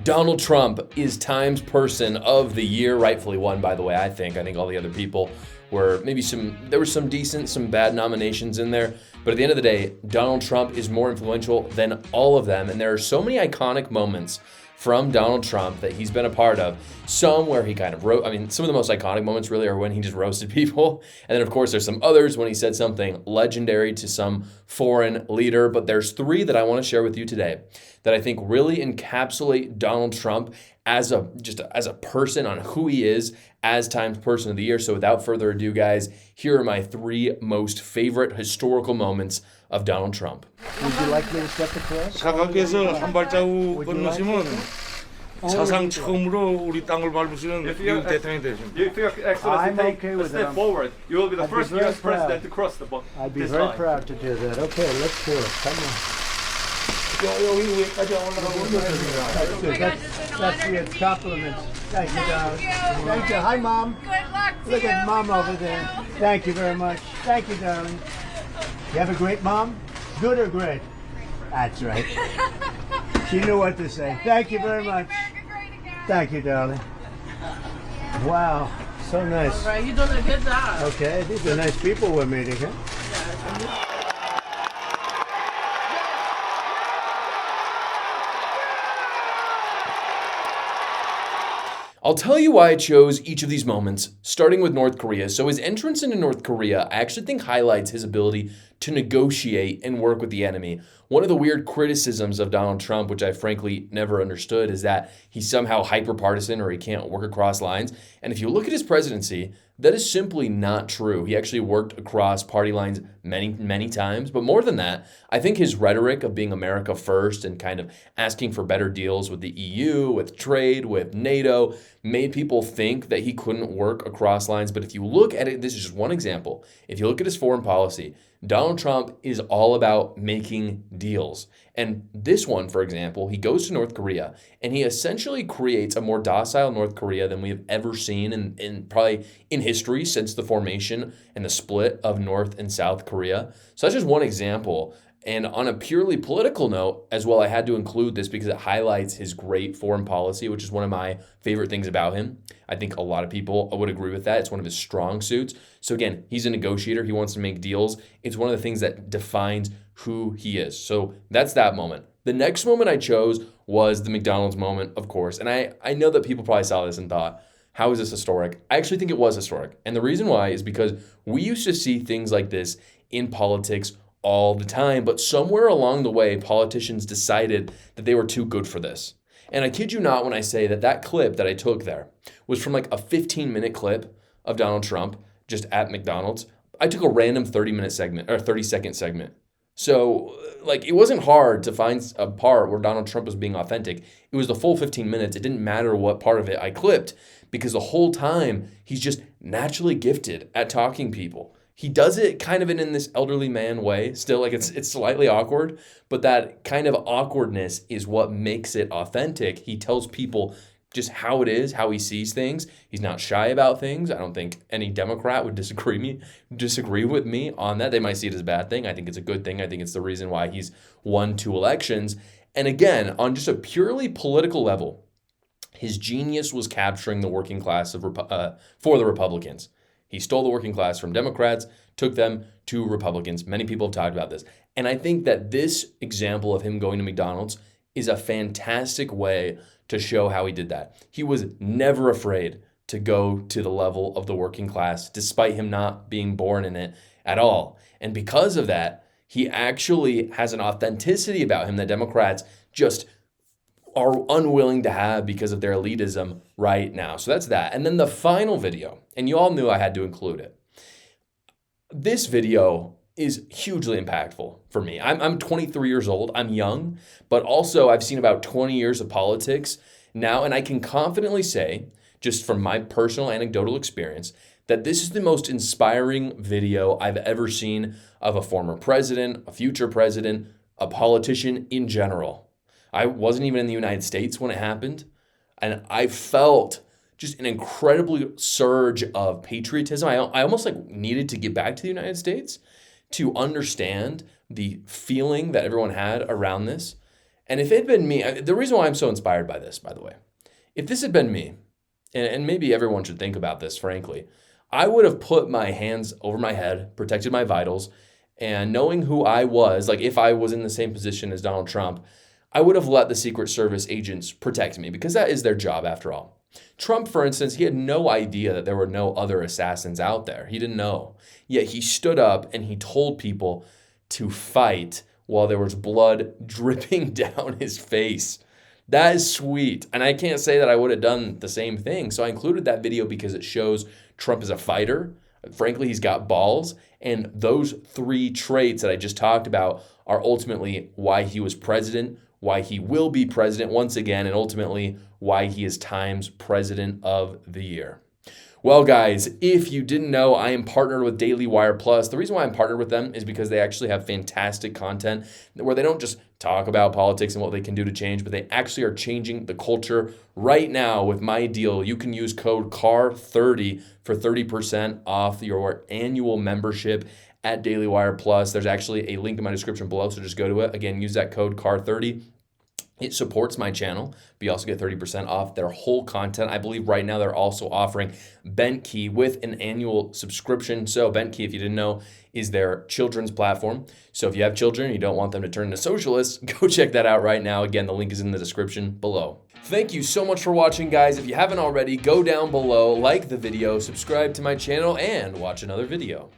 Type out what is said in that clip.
Donald Trump is Time's Person of the Year, rightfully won, by the way, I think. I think all the other people were there were some decent, some bad nominations in there. But at the end of the day, Donald Trump is more influential than all of them. And there are so many iconic moments from Donald Trump that he's been a part of. Some where he kind of some of the most iconic moments really are when he just roasted people. And then of course there's some others when he said something legendary to some foreign leader. But there's three that I want to share with you today that I think really encapsulate Donald Trump as a person, on who he is as Time's Person of the Year. So without further ado, guys, here are my three most favorite historical moments of Donald Trump. Would you like me to step across? 사각에서 한 발자국 건너시면 사상 처음으로 우리 땅을 밟으시는 미국 대통령이 되십니다. If your Excellency I'm take okay a with step it. forward, you will be the I'd be first very U.S. president proud. to cross the book. I'd be this very line. proud to do that. Okay, let's do it. Come on. 여기 위에까지 올라가고 That's it. Compliments. Thank you, darling. you. Thank you. Hi, Mom. Good luck to Look you. at Mom over there. Thank you very much. Thank you, darling. You have a great mom? Good or great? That's right. She knew what to say. Thank you very much. America great again. Thank you, darling. Wow, so nice. Right, you're doing a good job. Okay, these are nice people we're meeting, huh? I'll tell you why I chose each of these moments, starting with North Korea. So his entrance into North Korea, I actually think highlights his ability to negotiate and work with the enemy. One of the weird criticisms of Donald Trump, which I frankly never understood, is that he's somehow hyper-partisan or he can't work across lines. And if you look at his presidency, that is simply not true. He actually worked across party lines many, many times. But more than that, I think his rhetoric of being America first and kind of asking for better deals with the EU, with trade, with NATO, made people think that he couldn't work across lines. But if you look at it, this is just one example. If you look at his foreign policy, Donald Trump is all about making deals. And this one, for example, he goes to North Korea and he essentially creates a more docile North Korea than we have ever seen in probably in history since the formation and the split of North and South Korea. So that's just one example. And on a purely political note as well, I had to include this because it highlights his great foreign policy, which is one of my favorite things about him. I think a lot of people would agree with that. It's one of his strong suits. So again, he's a negotiator. He wants to make deals. It's one of the things that defines who he is. So that's that moment. The next moment I chose was the McDonald's moment, of course. And I know that people probably saw this and thought, how is this historic? I actually think it was historic. And the reason why is because we used to see things like this in politics all the time, but somewhere along the way, politicians decided that they were too good for this. And I kid you not when I say that that clip that I took there was from like a 15-minute clip of Donald Trump just at McDonald's. I took a random 30-minute segment or 30-second segment. So like it wasn't hard to find a part where Donald Trump was being authentic. It was the full 15 minutes. It didn't matter what part of it I clipped because the whole time he's just naturally gifted at talking people. He does it kind of in this elderly man way. Still, like it's slightly awkward, but that kind of awkwardness is what makes it authentic. He tells people just how it is, how he sees things. He's not shy about things. I don't think any Democrat would disagree with me on that. They might see it as a bad thing. I think it's a good thing. I think it's the reason why he's won 2 elections. And again, on just a purely political level, his genius was capturing the working class for the Republicans. He stole the working class from Democrats, took them to Republicans. Many people have talked about this. And I think that this example of him going to McDonald's is a fantastic way to show how he did that. He was never afraid to go to the level of the working class, despite him not being born in it at all. And because of that, he actually has an authenticity about him that Democrats just are unwilling to have because of their elitism right now. So that's that. And then the final video, and you all knew I had to include it. This video is hugely impactful for me. I'm 23 years old. I'm young, but also I've seen about 20 years of politics now, and I can confidently say, just from my personal anecdotal experience, that this is the most inspiring video I've ever seen of a former president, a future president, a politician in general. I wasn't even in the United States when it happened, and I felt just an incredible surge of patriotism. I almost like needed to get back to the United States to understand the feeling that everyone had around this. And if it had been me, the reason why I'm so inspired by this, by the way, if this had been me, and maybe everyone should think about this, frankly, I would have put my hands over my head, protected my vitals, and knowing who I was, like if I was in the same position as Donald Trump, I would have let the Secret Service agents protect me because that is their job after all. Trump, for instance, he had no idea that there were no other assassins out there. He didn't know. Yet he stood up and he told people to fight while there was blood dripping down his face. That is sweet. And I can't say that I would have done the same thing. So I included that video because it shows Trump is a fighter. Frankly, he's got balls. And those 3 traits that I just talked about are ultimately why he was president, why he will be president once again, and ultimately why he is Time's President of the Year. Well, guys, if you didn't know, I am partnered with Daily Wire Plus. The reason why I'm partnered with them is because they actually have fantastic content where they don't just talk about politics and what they can do to change, but they actually are changing the culture right now with my deal. You can use code CAR30 for 30% off your annual membership at Daily Wire Plus. There's actually a link in my description below, so just go to it. Again, use that code CAR30. It supports my channel, but you also get 30% off their whole content. I believe right now they're also offering BentKey with an annual subscription. So BentKey, if you didn't know, is their children's platform. So if you have children and you don't want them to turn into socialists, go check that out right now. Again, the link is in the description below. Thank you so much for watching, guys. If you haven't already, go down below, like the video, subscribe to my channel, and watch another video.